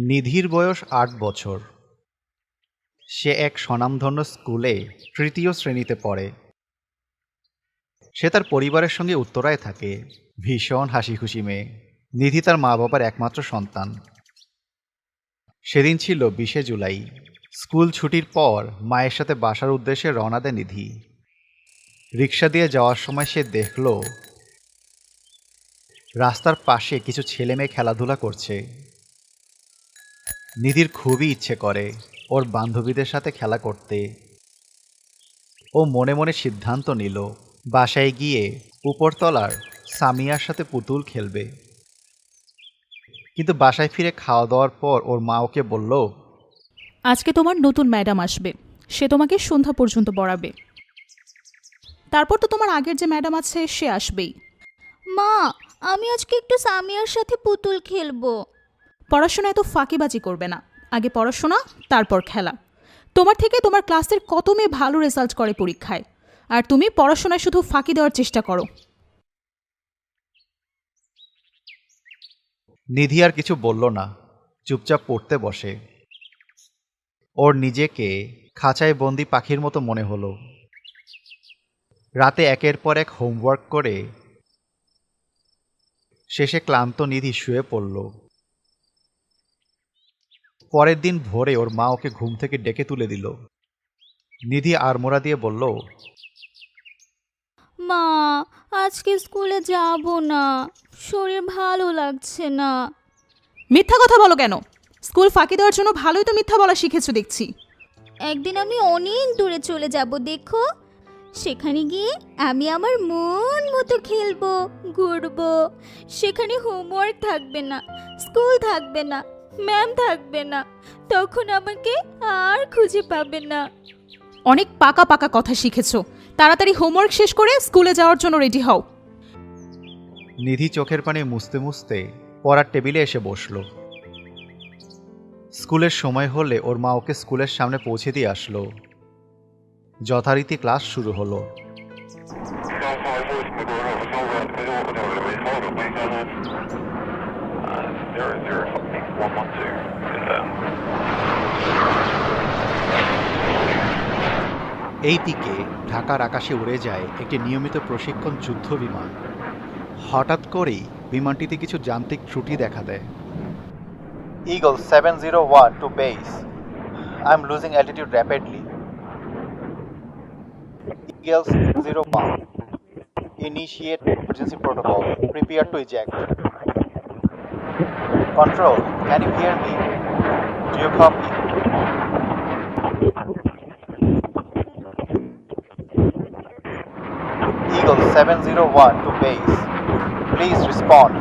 নিধির বয়স ৮ বছর। সে এক স্বনামধন্য স্কুলে তৃতীয় শ্রেণীতে পড়ে। সে তার পরিবারের সঙ্গে উত্তরায় থাকে। ভীষণ হাসিখুশি মেয়ে। নিধি তার মা বাবার একমাত্র সন্তান। সেদিন ছিল ২০শে জুলাই। স্কুল ছুটির পর মায়ের সাথে বাসার উদ্দেশ্যে রওনা দেয় নিধি। রিক্সা দিয়ে যাওয়ার সময় সে দেখল রাস্তার পাশে কিছু ছেলে মেয়ে খেলাধুলা করছে। নিধির খুবই ইচ্ছে করে ওর বান্ধবীদের সাথে খেলা করতে। ও মনে মনে সিদ্ধান্ত নিল বাসায় গিয়ে উপরতলার সামিয়ার সাথে পুতুল খেলবে। কিন্তু বাসায় ফিরে খাওয়া দাওয়ার পর ওর মা ওকে বলল, আজকে তোমার নতুন ম্যাডাম আসবে, সে তোমাকে সন্ধ্যা পর্যন্ত পড়াবে। তারপর তো তোমার আগের যে ম্যাডাম আছে সে আসবেই। মা, আমি আজকে একটু সামিয়ার সাথে পুতুল খেলবো। পড়াশোনায় তো ফাঁকিবাজি করবে না, আগে পড়াশোনা তারপর খেলা। তোমার থেকে তোমার ক্লাসের কত মেয়ে ভালো রেজাল্ট করে পরীক্ষায়, আর তুমি পড়াশোনায় শুধু ফাঁকি দেওয়ার চেষ্টা করো। নিধি আর কিছু বলল না, চুপচাপ পড়তে বসে। ওর নিজেকে খাঁচায় বন্দি পাখির মতো মনে হলো। রাতে একের পর এক হোমওয়ার্ক করে শেষে ক্লান্ত নিধি শুয়ে পড়ল। পরের দিন ভোরে ওর মা ওকে ঘুম থেকে ডেকে তুলে দিল। নিধি আড়মোড়া দিয়ে বলল, মা, আজকে স্কুলে যাব না, শরীর ভালো লাগছে না। মিথ্যা কথা বলো কেন? স্কুল ফাঁকি দেওয়ার জন্য ভালোই তো মিথ্যা বলা শিখেছো দেখছি। একদিন আমি অনেক দূরে চলে যাব, দেখো। সেখানে গিয়ে আমি আমার মন মতো খেলবো, ঘুরবো। সেখানে হোমওয়ার্ক থাকবে না, স্কুল থাকবে না, ম্যাম থাকবে না। তখন আমাকে আর খুঁজে পাবে না। অনেক পাকা পাকা কথা শিখেছো, তাড়াতাড়ি হোমওয়ার্ক শেষ করে স্কুলে যাওয়ার জন্য রেডি হও। নিধি চোখের পানি মুছতে মুছতে পড়ার টেবিলে এসে বসল। স্কুলের সময় হলে ওর মা ওকে স্কুলের সামনে পৌঁছে দিয়ে আসলো। যথারীতি ক্লাস শুরু হলো। এইদিকে ঢাকার আকাশে উড়ে যায় একটি নিয়মিত প্রশিক্ষণ যুদ্ধ বিমান। হঠাৎ করেই বিমানটিতে কিছু যান্ত্রিক ত্রুটি দেখা দেয়। Eagle 701 to base. I'm losing altitude rapidly. Eagle 701. Initiate emergency protocol. Prepare to eject. Control, can you hear me? Do you copy? Eagle 701 to base. Please respond.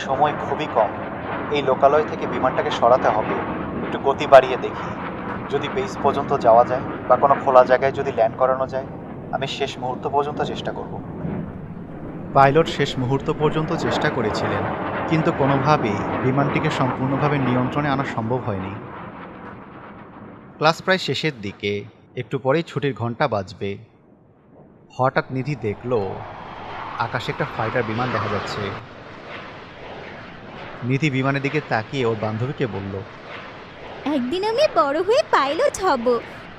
সময় খুবই কম। এই লোকালয় থেকে বিমানটাকে সরাতে হবে। একটু গতি বাড়িয়ে দেখি, যদি বেস পর্যন্ত যাওয়া যায় বা কোনো খোলা জায়গায় যদি ল্যান্ড করানো যায়। আমি শেষ মুহূর্ত পর্যন্ত চেষ্টা করব। পাইলট শেষ মুহূর্ত পর্যন্ত চেষ্টা করেছিলেন, কিন্তু কোনোভাবেই বিমানটিকে সম্পূর্ণভাবে নিয়ন্ত্রণে আনা সম্ভব হয়নি। ক্লাস প্রায় শেষের দিকে, একটু পরেই ছুটির ঘন্টা বাজবে। হঠাৎ নিধি দেখল আকাশে একটা ফাইটার বিমান দেখা যাচ্ছে। নিধি বিমানের দিকে তাকিয়ে ওর বান্ধবীকে বলল, একদিন আমি বড় হয়ে পাইলট হব,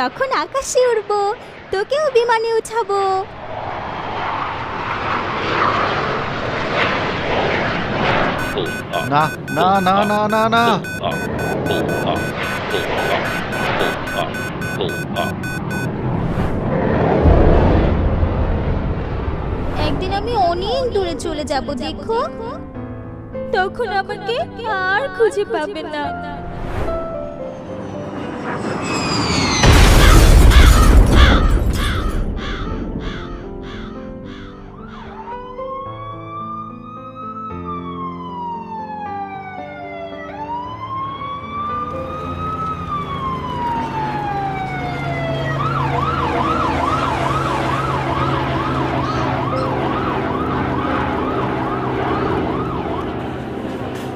তখন আকাশে উড়বো, তোকেও বিমানে উঠাবো। না না না না না না। একদিন আমি অনেক দূরে চলে যাব, দেখো। তখন আমাকে আর খুঁজে পাবে না।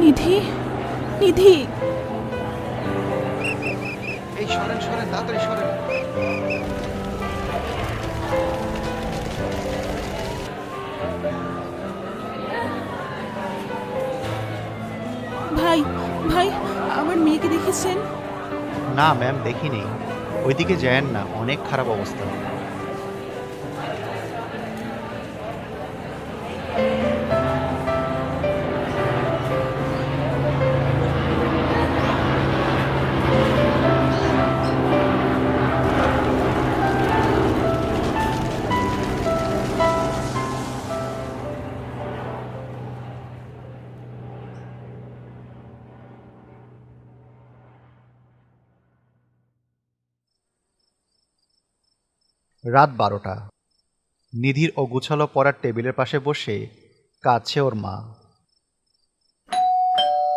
নিধি, নিধি, এই সরেন সরেন, তাড়াতাড়ি সরেন। ভাই ভাই আমার মেয়েকে দেখেছেন? না ম্যাম, দেখিনি। ওইদিকে যায়েন না, অনেক খারাপ অবস্থা। রাত 12টা। নিধির অগুছালো পড়ার টেবিলের পাশে বসে কাঁদছে ওর মা।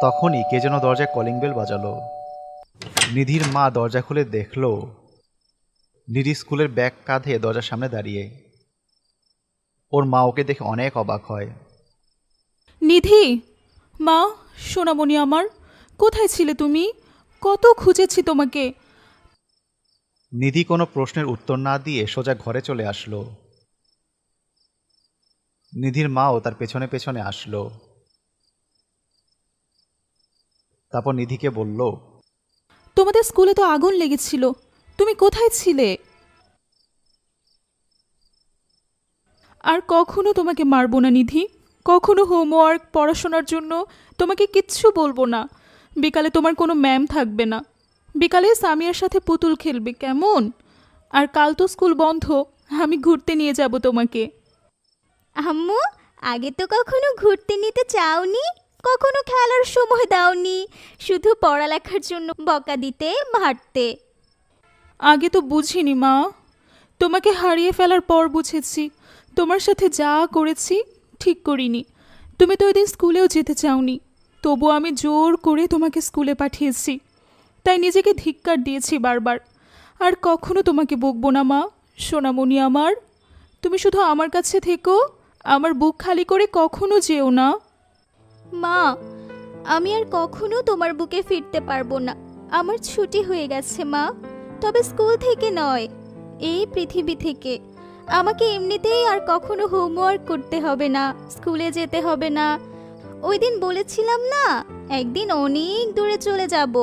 তখনই কে যেন দরজায় কলিং বেল বাজালো। নিধির মা দরজা খুলে দেখল নিধি স্কুলের ব্যাগ কাঁধে দরজার সামনে দাঁড়িয়ে। ওর মা ওকে দেখে অনেক অবাক হয়। নিধি, মা, সোনামণি আমার, কোথায় ছিলে তুমি? কত খুঁজেছি তোমাকে। নিধি কোনো প্রশ্নের উত্তর না দিয়ে সোজা ঘরে চলে আসলো। নিধির মাও তার পেছনে পেছনে আসলো। তারপর নিধিকে বলল, তোমাদের স্কুলে তো আগুন লেগেছিল, তুমি কোথায় ছিলে? আর কখনো তোমাকে মারবো না নিধি, কখনো হোমওয়ার্ক পড়াশোনার জন্য তোমাকে কিচ্ছু বলবো না। বিকালে তোমার কোনো ম্যাম থাকবে না, বিকালে সামিয়ার সাথে পুতুল খেলবে, কেমন? আর কাল তো স্কুল বন্ধ, আমি ঘুরতে নিয়ে যাব তোমাকে। আম্মু, আগে তো কখনো ঘুরতে নিতে চাওনি, কখনো খেলার সময় দাওনি, শুধু পড়ালেখার জন্য বকা দিতে মারতে। আগে তো বুঝিনি মা, তোমাকে হারিয়ে ফেলার পর বুঝেছি তোমার সাথে যা করেছি ঠিক করিনি। তুমি তো ওই দিন স্কুলেও যেতে চাওনি, তবু আমি জোর করে তোমাকে স্কুলে পাঠিয়েছি, তাই নিজেকে ধিক্কার দিয়েছি বারবার। আর কখনো তোমাকে বকবো না মা, সোনামণি আমার। তুমি শুধু আমার কাছে থেকো, আমার বুক খালি করে কখনো যেও না। মা, আমি আর কখনো তোমার বুকে ফিরতে পারবো না। আমার ছুটি হয়ে গেছে মা, তবে স্কুল থেকে নয়, এই পৃথিবী থেকে। আমাকে এমনিতেই আর কখনো হোমওয়ার্ক করতে হবে না, স্কুলে যেতে হবে না। ওই দিন বলেছিলাম না, একদিন অনেক দূরে চলে যাব।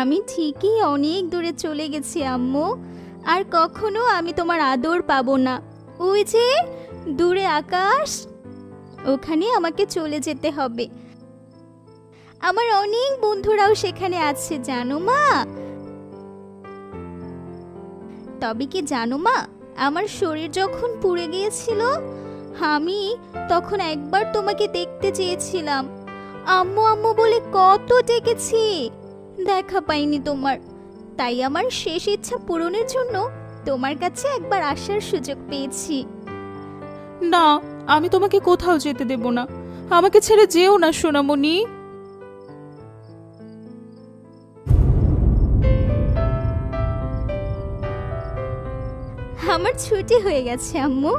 আমি ঠিকই অনেক দূরে চলে গেছি আম্মু। আর কখনো আমি তোমার আদর পাবো না। ওই যে দূরে আকাশ, ওখানে আমাকে চলে যেতে হবে। আমার অনেক বন্ধুরাও সেখানে আছে জানো মা। তবে কি জানো মা, আমার শরীর যখন পুড়ে গিয়েছিল, আমি তখন একবার তোমাকে দেখতে চেয়েছিলাম। আম্মু আম্মু বলে কত ডেকেছি, দেখা পাইনি তোমার। তাই আমার শেষ ইচ্ছা পূরণের জন্য তোমার কাছে একবার আসার সুযোগ পেয়েছি। না, আমি তোমাকে কোথাও যেতে দেব না, আমাকে ছেড়ে যেও না সোনামণি। আমার ছুটি হয়ে গেছে আম্মু,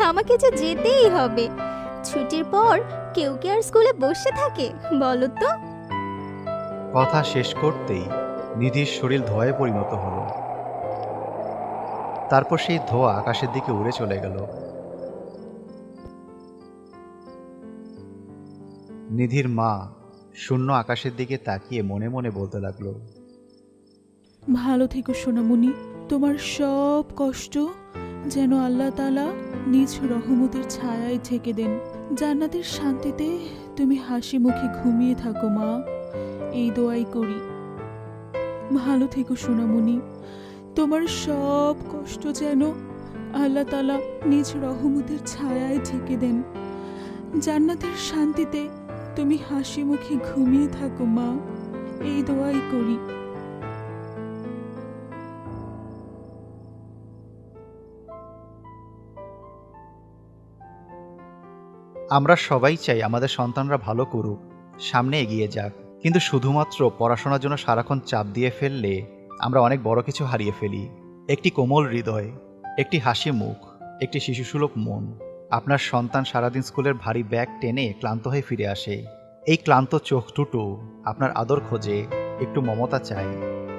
আমাকে যে যেতেই হবে। ছুটির পর কেউ কি আর স্কুলে বসে থাকে বলো তো? কথা শেষ করতেই নিধির শরীর ধোঁয়ায় পরিণত হলো। তারপর সেই ধোঁয়া আকাশের দিকে উড়ে চলে গেল। নিধির মা শূন্য আকাশের দিকে তাকিয়ে মনে মনে বলতে লাগলো, ভালো থেকো সোনামণি, তোমার সব কষ্ট যেন আল্লাহ তাআলা নিজ রহমতের ছায়ায় ঢেকে দেন। জান্নাতের শান্তিতে তুমি হাসি মুখে ঘুমিয়ে থাকো মা, এই দোয়াই করি। ভালো থেকো সোনামণি, তোমার সব কষ্ট যেন আল্লাহ তাআলা নিজ রহমতের ছায়ায় ঢেকে দেন। জান্নাতের শান্তিতে তুমি হাসি মুখে ঘুমিয়ে থাকো মা, এই দোয়াই করি। আমরা সবাই চাই আমাদের সন্তানরা ভালো করুক, সামনে এগিয়ে যাক। কিন্তু শুধুমাত্র পড়াশোনার জন্য সারাক্ষণ চাপ দিয়ে ফেললে আমরা অনেক বড় কিছু হারিয়ে ফেলি। একটি কোমল হৃদয়, একটি হাসি মুখ, একটি শিশুসুলভ মন। আপনার সন্তান সারাদিন স্কুলের ভারী ব্যাগ টেনে ক্লান্ত হয়ে ফিরে আসে। এই ক্লান্ত চোখ দুটো আপনার আদর খোঁজে, একটু মমতা চায়,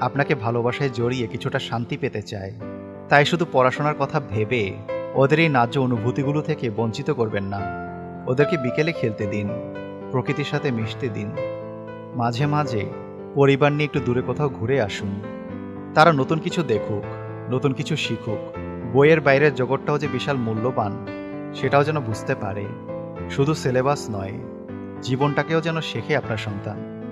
আপনাকে ভালোবাসায় জড়িয়ে কিছুটা শান্তি পেতে চায়। তাই শুধু পড়াশোনার কথা ভেবে ওদের এই ন্যায্য অনুভূতিগুলো থেকে বঞ্চিত করবেন না। ওদেরকে বিকেলে খেলতে দিন, প্রকৃতির সাথে মিশতে দিন। মাঝে মাঝে পরিবার নিয়ে একটু দূরে কোথাও ঘুরে আসুন। তারা নতুন কিছু দেখুক, নতুন কিছু শিখুক। বইয়ের বাইরের জগৎটাও যে বিশাল মূল্যবান সেটাও যেন বুঝতে পারে। শুধু সিলেবাস নয়, জীবনটাকেও যেন শেখে আপনার সন্তান।